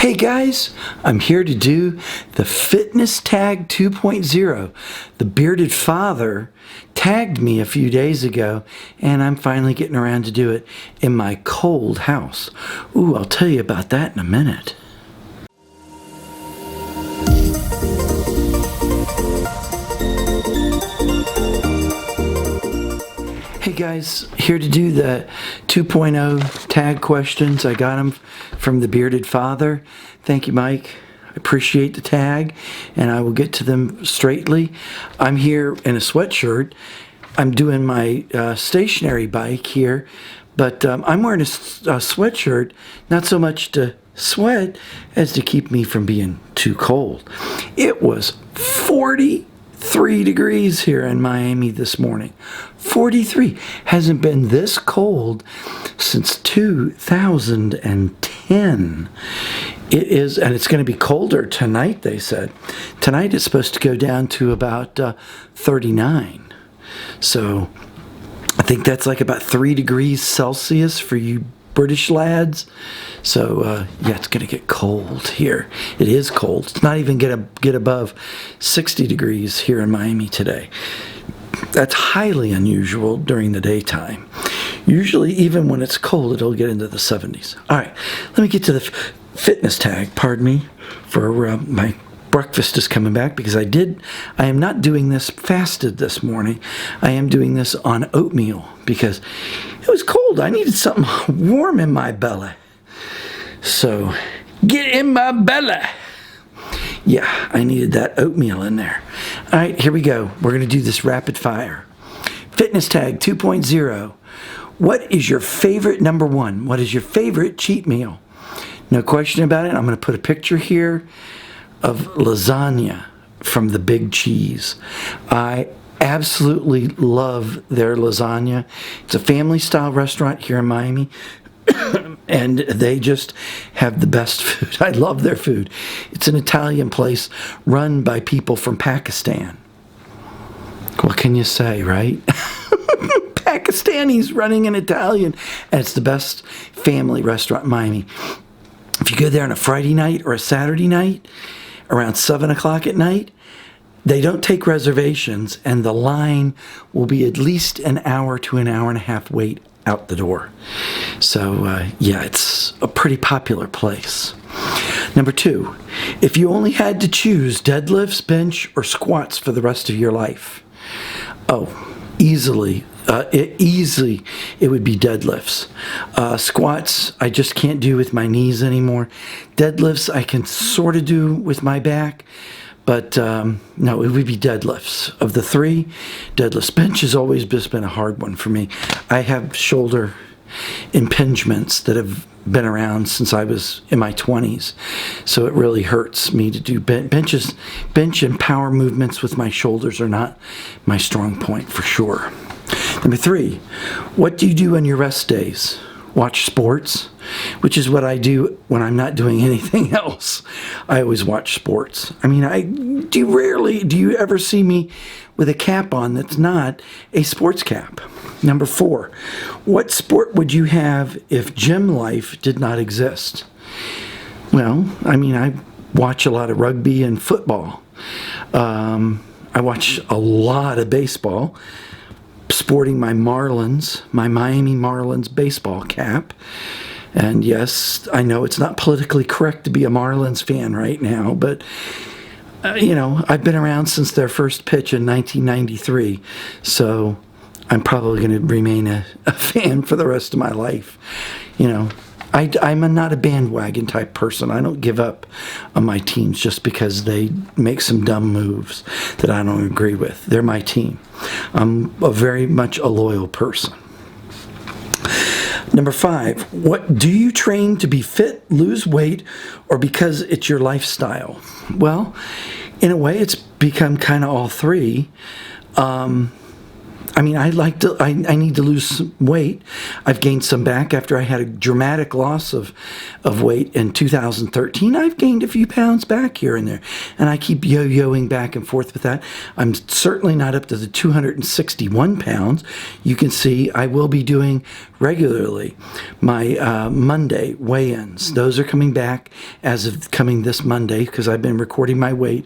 Hey guys, I'm here to do the Fitness Tag 2.0. The bearded father tagged me a few days ago, and I'm finally getting around to do it in my cold house. Ooh, I'll tell you about that in a minute. Hey guys, here to do the 2.0 tag questions. I got them from the bearded father. Thank you, Mike. I appreciate the tag, and I will get to them straightly. I'm here in a sweatshirt. I'm doing my stationary bike here, but I'm wearing a sweatshirt, not so much to sweat as to keep me from being too cold. It was 43 degrees here in Miami this morning. 43. Hasn't been this cold since 2010. It is, and it's going to be colder tonight, they said. Tonight it's supposed to go down to about 39. So I think that's like about 3 degrees Celsius for you British lads. So yeah, it's going to get cold here. It is cold. It's not even going to get above 60 degrees here in Miami today. That's highly unusual during the daytime. Usually, even when it's cold, it'll get into the 70s. All right, let me get to the fitness tag. Pardon me for my breakfast is coming back, because I am not doing this fasted this morning. I am doing this on oatmeal because it was cold. I needed something warm in my belly. So, get in my belly. Yeah, I needed that oatmeal in there. All right, here we go. We're going to do this rapid fire. Fitness Tag 2.0. What is your favorite, number one, what is your favorite cheat meal? No question about it. I'm going to put a picture here of lasagna from the Big Cheese. I absolutely love their lasagna. It's a family-style restaurant here in Miami. And they just have the best food. I love their food. It's an Italian place run by people from Pakistan. What can you say, right? Pakistanis running an Italian. And it's the best family restaurant in Miami. If you go there on a Friday night or a Saturday night, around 7 o'clock at night, they don't take reservations, and the line will be at least an hour to an hour and a half wait out the door. So yeah, it's a pretty popular place. Number two, if you only had to choose deadlifts, bench, or squats for the rest of your life, easily it would be deadlifts. Squats I just can't do with my knees anymore. Deadlifts I can sort of do with my back, but no, it would be deadlifts. Of the three, deadlifts. Bench has always just been a hard one for me. I have shoulder impingements that have been around since I was in my 20s, so it really hurts me to do bench and power movements with my shoulders are not my strong point for sure. Number three, what do you do on your rest days? Watch sports, which is what I do when I'm not doing anything else. I always watch sports. I mean, do you ever see me with a cap on that's not a sports cap? Number four, what sport would you have if gym life did not exist? Well, I mean, I watch a lot of rugby and football. I watch a lot of baseball, sporting my Miami Marlins baseball cap. And yes, I know it's not politically correct to be a Marlins fan right now, but you know, I've been around since their first pitch in 1993, so I'm probably going to remain a fan for the rest of my life. You know, I'm not a bandwagon type person. I don't give up on my teams just because they make some dumb moves that I don't agree with. They're my team. I'm very much a loyal person. Number five, what do you train to be fit, lose weight, or because it's your lifestyle? Well, in a way, it's become kind of all three. I mean, I need to lose some weight. I've gained some back after I had a dramatic loss of weight in 2013. I've gained a few pounds back here and there, and I keep yo-yoing back and forth with that. I'm certainly not up to the 261 pounds. You can see I will be doing regularly my Monday weigh-ins. Those are coming back as of coming this Monday because I've been recording my weight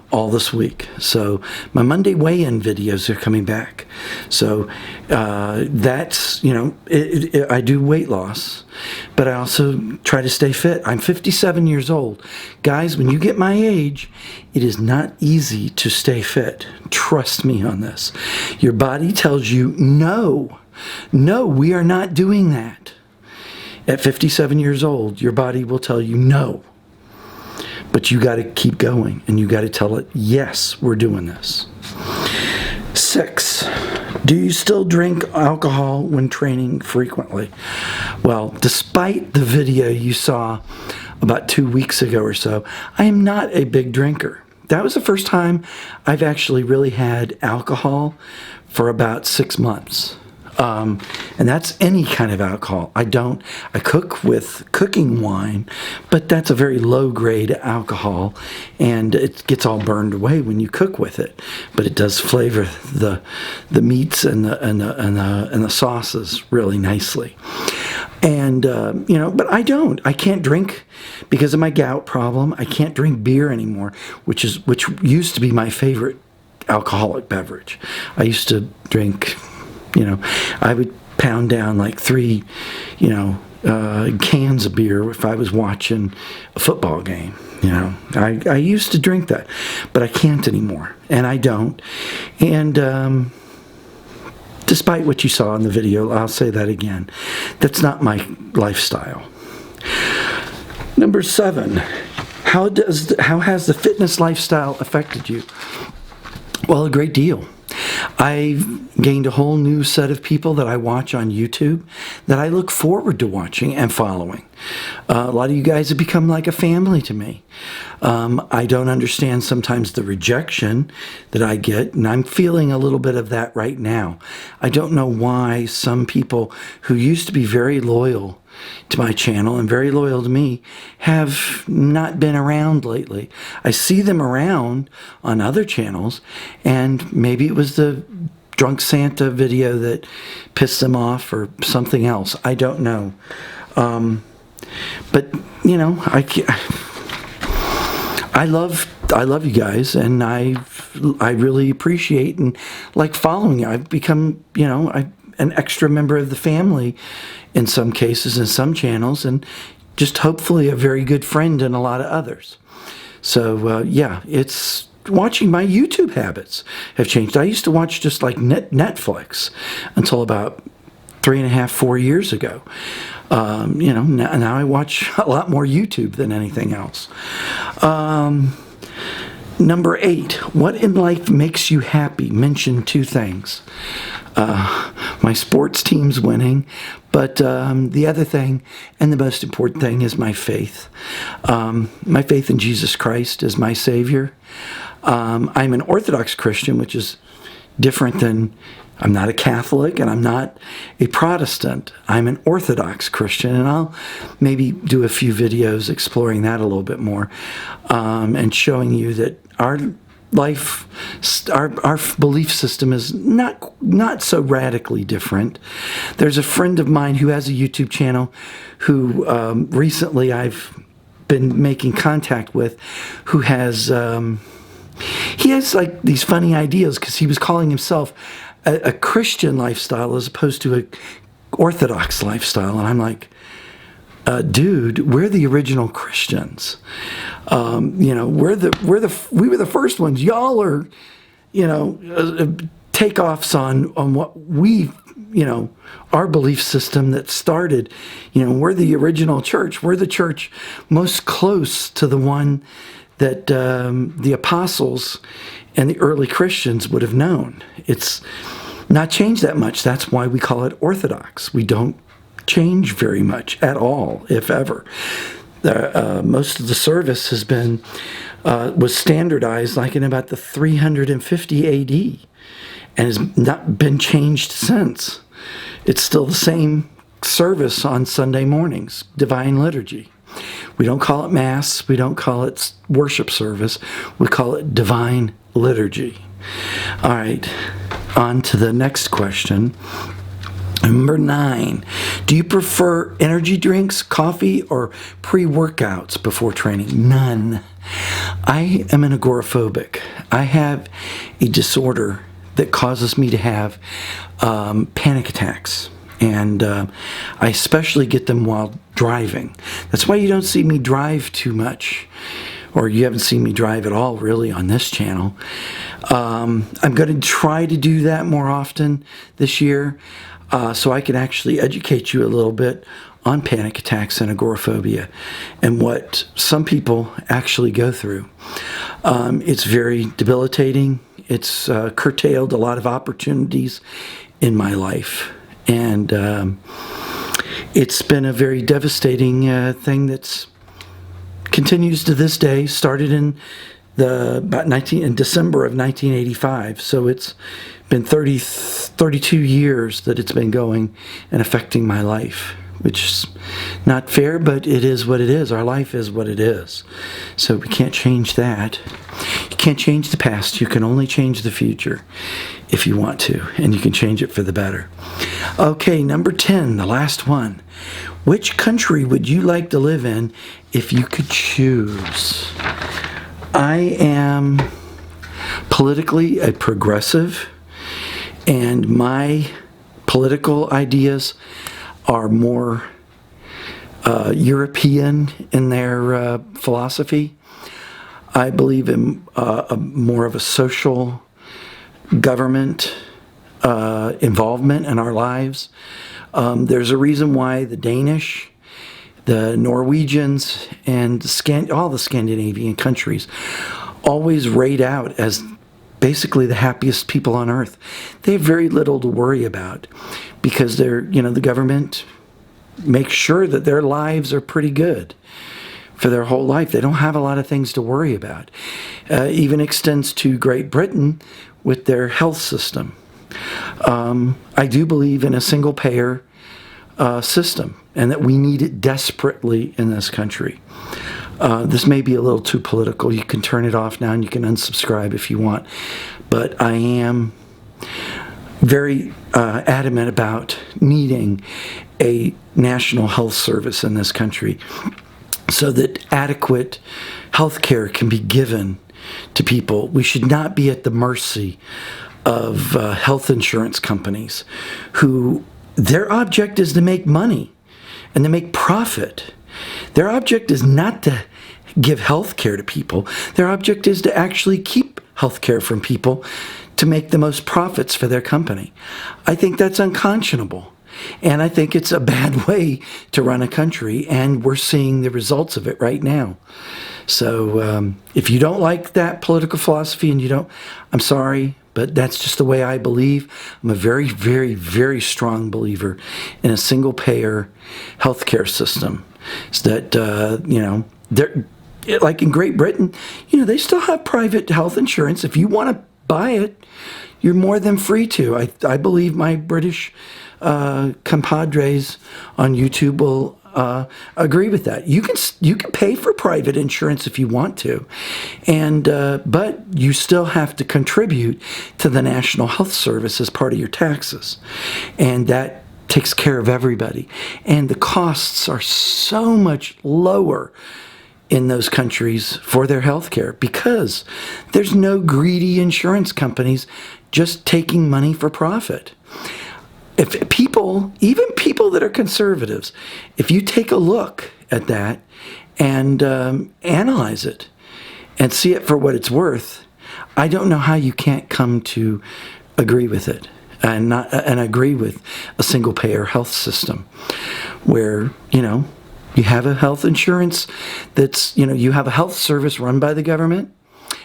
all this week. So my Monday weigh-in videos are coming back. So that's, you know, I do weight loss, but I also try to stay fit. I'm 57 years old. Guys, when you get my age, it is not easy to stay fit. Trust me on this. Your body tells you, no, we are not doing that. At 57 years old, your body will tell you no. But you got to keep going, and you got to tell it, yes, we're doing this. 6, do you still drink alcohol when training frequently? Well, despite the video you saw about 2 weeks ago or so, I am not a big drinker. That was the first time I've actually really had alcohol for about 6 months. And that's any kind of alcohol. I cook with cooking wine, but that's a very low grade alcohol, and it gets all burned away when you cook with it. But it does flavor the meats and the sauces really nicely. And you know, but I can't drink because of my gout problem. I can't drink beer anymore, which used to be my favorite alcoholic beverage. I used to drink, you know, I would pound down like 3, you know, cans of beer if I was watching a football game. You know, I used to drink that, but I can't anymore, and I don't. And despite what you saw in the video, I'll say that again. That's not my lifestyle. Number 7, how has the fitness lifestyle affected you? Well, a great deal. I've gained a whole new set of people that I watch on YouTube that I look forward to watching and following. A lot of you guys have become like a family to me. I don't understand sometimes the rejection that I get, and I'm feeling a little bit of that right now. I don't know why some people who used to be very loyal to my channel and very loyal to me have not been around lately. I see them around on other channels, and maybe it was the Drunk Santa video that pissed them off or something else. I don't know. But you know, I love you guys, and I really appreciate and like following you. I've become, you know, an extra member of the family in some cases, in some channels, and just hopefully a very good friend in a lot of others. So yeah, it's watching my YouTube habits have changed. I used to watch just like Netflix until about 3.5, 4 years ago. You know, now I watch a lot more YouTube than anything else. Number 8, what in life makes you happy? Mention 2 things. My sports team's winning, but the other thing, and the most important thing, is my faith. My faith in Jesus Christ as my Savior. I'm an Orthodox Christian, which is different than, I'm not a Catholic and I'm not a Protestant. I'm an Orthodox Christian, and I'll maybe do a few videos exploring that a little bit more, and showing you that our life, our belief system is not so radically different. There's a friend of mine who has a YouTube channel who recently I've been making contact with, who has he has like these funny ideas because he was calling himself a Christian lifestyle as opposed to a Orthodox lifestyle, and I'm like, dude, we're the original Christians. You know, we were the first ones. Y'all are, you know, takeoffs on what we, you know, our belief system that started. You know, we're the original church. We're the church most close to the one that the apostles and the early Christians would have known. It's not changed that much. That's why we call it Orthodox. We don't change very much at all, if ever. Most of the service has been was standardized like in about the 350 AD, and has not been changed since. It's still the same service on Sunday mornings, Divine Liturgy. We don't call it Mass. We don't call it worship service. We call it Divine Liturgy. All right, on to the next question. Number 9, do you prefer energy drinks, coffee, or pre-workouts before training? None. I am an agoraphobic. I have a disorder that causes me to have panic attacks. And I especially get them while driving. That's why you don't see me drive too much, or you haven't seen me drive at all really on this channel. I'm going to try to do that more often this year, so I can actually educate you a little bit on panic attacks and agoraphobia and what some people actually go through. It's very debilitating. It's curtailed a lot of opportunities in my life. And it's been a very devastating thing that's continues to this day. Started in in December of 1985. So it's been 32 years that it's been going and affecting my life, which is not fair, but it is what it is. Our life is what it is. So we can't change that. You can't change the past. You can only change the future if you want to, and you can change it for the better. Okay, number 10, the last one. Which country would you like to live in if you could choose? I am politically a progressive, and my political ideas are more European in their philosophy. I believe in more of a social government involvement in our lives. There's a reason why the Danish, the Norwegians, and all the Scandinavian countries always rate out as basically the happiest people on earth. They have very little to worry about because the government makes sure that their lives are pretty good for their whole life. They don't have a lot of things to worry about. Even extends to Great Britain with their health system. I do believe in a single-payer system, and that we need it desperately in this country. This may be a little too political. You can turn it off now and you can unsubscribe if you want. But I am very adamant about needing a national health service in this country so that adequate health care can be given to people. We should not be at the mercy of health insurance companies who their object is to make money and to make profit. Their object is not to give health care to people. Their object is to actually keep health care from people to make the most profits for their company. I think that's unconscionable. And I think it's a bad way to run a country, and we're seeing the results of it right now. So if you don't like that political philosophy and I'm sorry, but that's just the way I believe. I'm a very, very, very strong believer in a single-payer healthcare system. So that, they're, like in Great Britain, they still have private health insurance. If you want to buy it, you're more than free to. I believe my British compadres on YouTube will agree with that. You can pay for private insurance if you want to, and but you still have to contribute to the National Health Service as part of your taxes, and that takes care of everybody. And the costs are so much lower in those countries for their health care because there's no greedy insurance companies just taking money for profit. If people, even people that are conservatives, if you take a look at that and analyze it and see it for what it's worth, I don't know how you can't come to agree with it and agree with a single-payer health system where, you have a health insurance that's, you have a health service run by the government.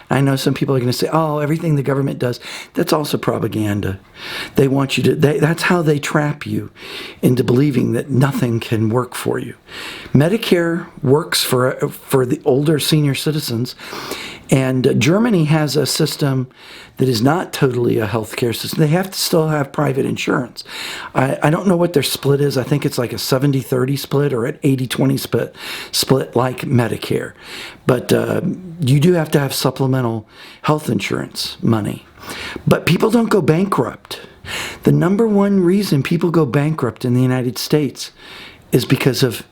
I know some people are going to say, oh, everything the government does, that's also propaganda. They want you to, that's how they trap you into believing that nothing can work for you. Medicare works for the older senior citizens, And Germany has a system that is not totally a healthcare system. They have to still have private insurance. I don't know what their split is. I think it's like a 70-30 split or an 80-20 split like Medicare. But you do have to have supplemental health insurance money. But people don't go bankrupt. The number one reason people go bankrupt in the United States is because of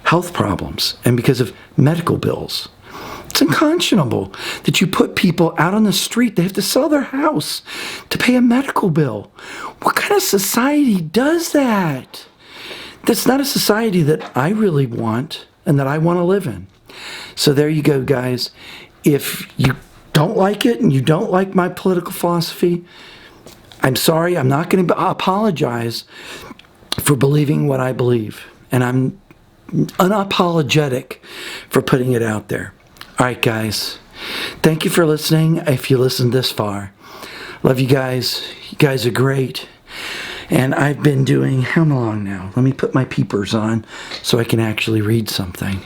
health problems and because of medical bills. It's unconscionable that you put people out on the street. They have to sell their house to pay a medical bill. What kind of society does that? That's not a society that I really want and that I want to live in. So there you go, guys. If you don't like it and you don't like my political philosophy, I'm sorry. I'm not going to apologize for believing what I believe. And I'm unapologetic for putting it out there. All right, guys. Thank you for listening. If you listened this far, love you guys. You guys are great. And I've been doing, how long now? Let me put my peepers on so I can actually read something.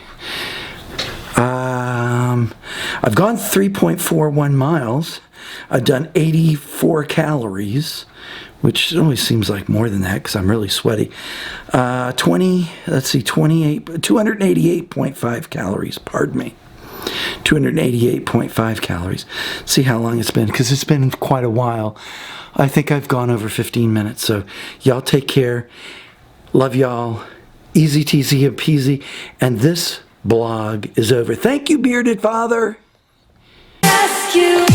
I've gone 3.41 miles. I've done 84 calories, which always seems like more than that because I'm really sweaty. 288.5 calories, pardon me. 288.5 calories. See how long it's been, because it's been quite a while. I think I've gone over 15 minutes. So y'all take care. Love y'all. Easy teasy and peasy. And this blog is over. Thank you, Bearded Father. Ask you.